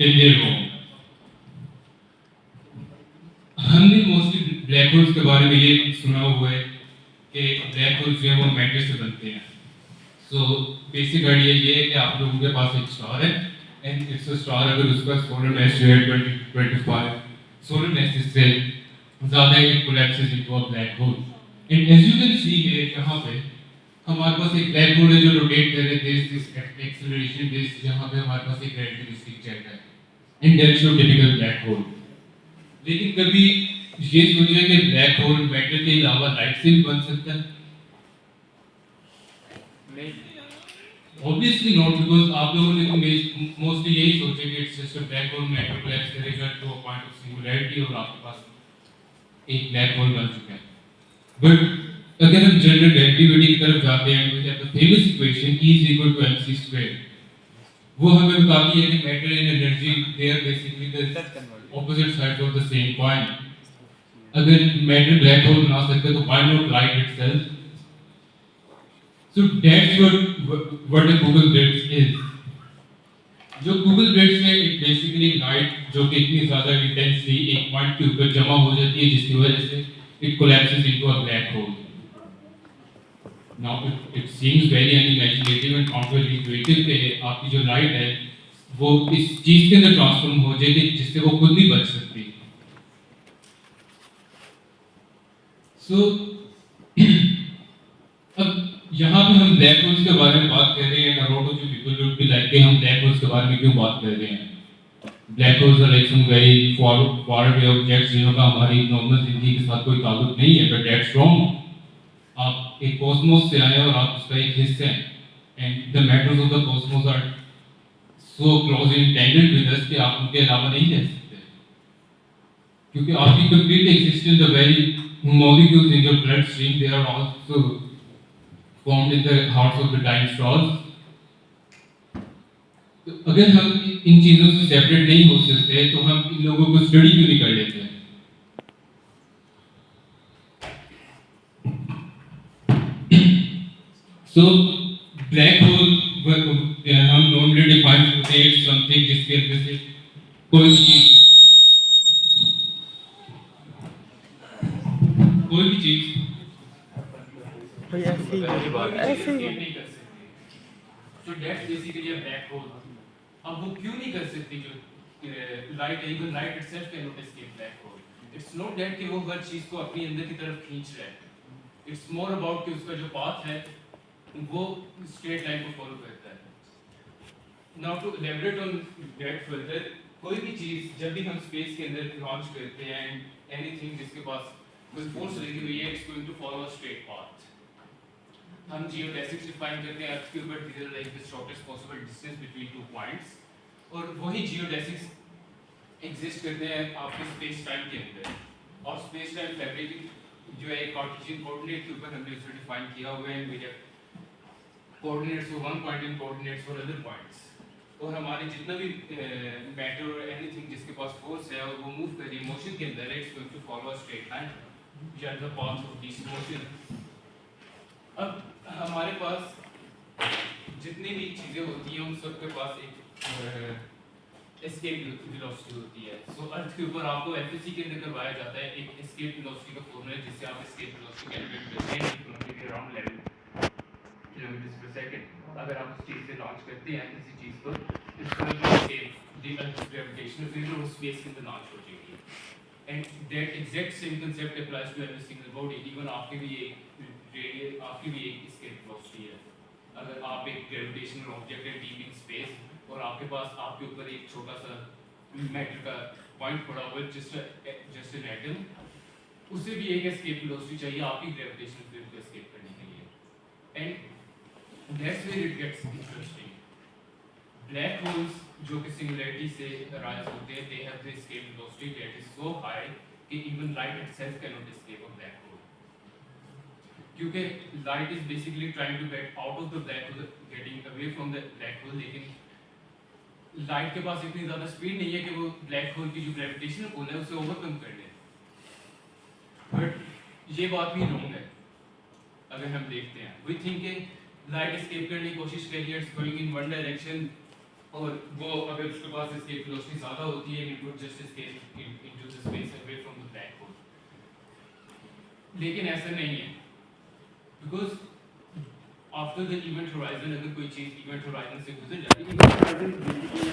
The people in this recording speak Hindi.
in their home. हमने मोस्टली ब्लैक होल्स के बारे में ये सुना हुआ है कि ब्लैक होल्स जो है वो मैटर से बनते हैं. सो बेसिक आइडिया ये है कि आप लोगों के पास एक स्टार है एंड इट्स अ स्टार, अगर उसका सोलर मास जो है 20-25 सोलर मास से ज़्यादा है, it collapses into a black hole. And as you can see here, यहाँ पे हमारे पास एक ब्लैक होल है जो रोटेट कर रहे थे दिस एक्सेलरेशन दिस, जहाँ पे हमारे पास एक रेलेटिविस्टिक चल रहा है and that's your typical black hole. लेकिन कभी ये सोचिए कि ब्लैक होल मैटर के अलावा लाइट से भी बन सकता है? नहीं, ऑब्वियसली नॉट, बिकॉज आप लोगों ने तो मोस्टली यही सोचे कि it's just a black hole matter collapse करेगा to a point of singularity और आपके पास एक ब्लैक होल बन चुका है. बट अगर हम जनरल रिलेटिविटी की तरफ जाते हैं तो famous equation E is equal to mc square, वो हमें बताती है कि matter and energy they are basically the opposite sides of the same coin. अगर मैटर ब्लैक होल बना सकते तो why not light itself? So that's what a Google Blitz is. जो Google Blitz है it basically light जो कि इतनी ज़्यादा intensely एक पॉइंट के ऊपर जमा हो जाती है जिसकी वजह से it collapses into a black hole. Now it seems very unimaginative and counterintuitive कि आपकी जो लाइट है वो इस चीज़ के अंदर ट्रांसफॉर्म हो जाएगी जिससे वो खुद नहीं बच सकती. So अब यहाँ पे हम ब्लैक होल्स के बारे में बात कर रहे हैं. Lot of people would be like कि हम ब्लैक होल्स के बारे में क्यों बात कर रहे हैं. Black holes are like some very far away objects जिनका हमारी नॉर्मल जिंदगी के साथ कोई ताल्लुक नहीं है. But that's wrong. आप एक कॉस्मोस से आए और आप उसका एक हिस्सा हैं and the matters of the cosmos are so close intended with us कि आप उनके अलावा नहीं रह सकते, क्योंकि आपकी complete existence the very molecules in your blood stream, they are also formed in the hearts of the dying stars. तो अगर हम इन चीज़ों से सेपरेट नहीं हो सकते तो हम इन लोगों को स्टडी क्यों नहीं कर लेते हैं? So black hole हम normally define करते हैं something जिसके अंदर से कोई भी चीज़ ऐसे ही So that's basically a black hole. अब वो क्यों नहीं कर सकती जो लाइट है? Even light itself cannot escape black hole. It's not that कि वो हर चीज़ को अपनी अंदर की तरफ खींच रहा है. It's more about कि उसका जो पाथ है वो स्ट्रेट लाइन को फॉलो करता है. Now to elaborate on that further, कोई भी चीज़ जब भी हम स्पेस के अंदर लॉन्च करते हैं and anything जिसके पास कोई फोर्स लगी हुई है, it's going to follow a straight path. हम जियोडेसिक्स डिफाइन करते हैं अर्थ के ऊपर this is like the shortest possible distance between two points, और वही जियोडेसिक्स एग्जिस्ट करते हैं आपके स्पेस टाइम के अंदर. और स्पेस टाइम फैब्रिक जो है कार्टेशियन कोऑर्डिनेट के ऊपर हमने उसे डिफाइन किया हुआ है. We have coordinates for one point and coordinates for other points. और हमारे जितना भी मैटर और एनीथिंग जिसके पास फोर्स है और वो मूव कर रही है मोशन के अंदर, it's going to follow a straight line या the path of this motion. अब हमारे पास जितनी भी चीज़ें होती हैं उन सब के पास एक एस्केप वेलोसिटी होती है. सो अर्थ के ऊपर आपको एफएससी के अंदर करवाया जाता है एक एस्केप वेलोसिटी का फॉर्मूला जिससे आप एस्केप वेलोसिटी कैलकुलेट करते हैं. It will be around 11 kilometre पर सेकंड. अगर आप उस चीज़ से लॉन्च करते हैं किसी चीज़ को, it's going to escape the earth gravitational field और स्पेस के अंदर लॉन्च हो जाएगी. And that exact same concept applies to every single body. Even आपके भी एक रेडियस, आपकी भी एक एस्केप वेलोसिटी है. अगर आप एक ग्रेविटेशनल ऑब्जेक्ट है डीप इन स्पेस और आपके पास आपके ऊपर एक छोटा सा मैटर का पॉइंट पड़ा हुआ है जस्ट एन एटम, उसे भी एक एस्केप वेलोसिटी चाहिए आपकी ग्रेविटेशनल फील्ड को एस्केप करने के लिए. And that's where it gets interesting. Black holes जो कि सिंगुलैरिटी से राइज होते हैं, they have the escape velocity that is so high कि even light itself cannot escape a black hole. क्योंकि light is basically trying to get out of the black hole, getting away from the black hole. लेकिन लाइट के पास इतनी ज़्यादा स्पीड नहीं है कि वो ब्लैक होल की जो ग्रेविटेशनल पुल है उसे ओवरकम कर ले. बट ये बात भी रॉन्ग है. अगर हम देखते हैं वी थिंक लाइट एस्केप करने की कोशिश करिए, it's going in one direction और वो अगर उसके पास escape velocity ज़्यादा होती है, it would just escape into the space away from the black hole. लेकिन ऐसा नहीं है, because after the event horizon अगर कोई चीज़ event horizon से गुजर जाती है, event horizon basically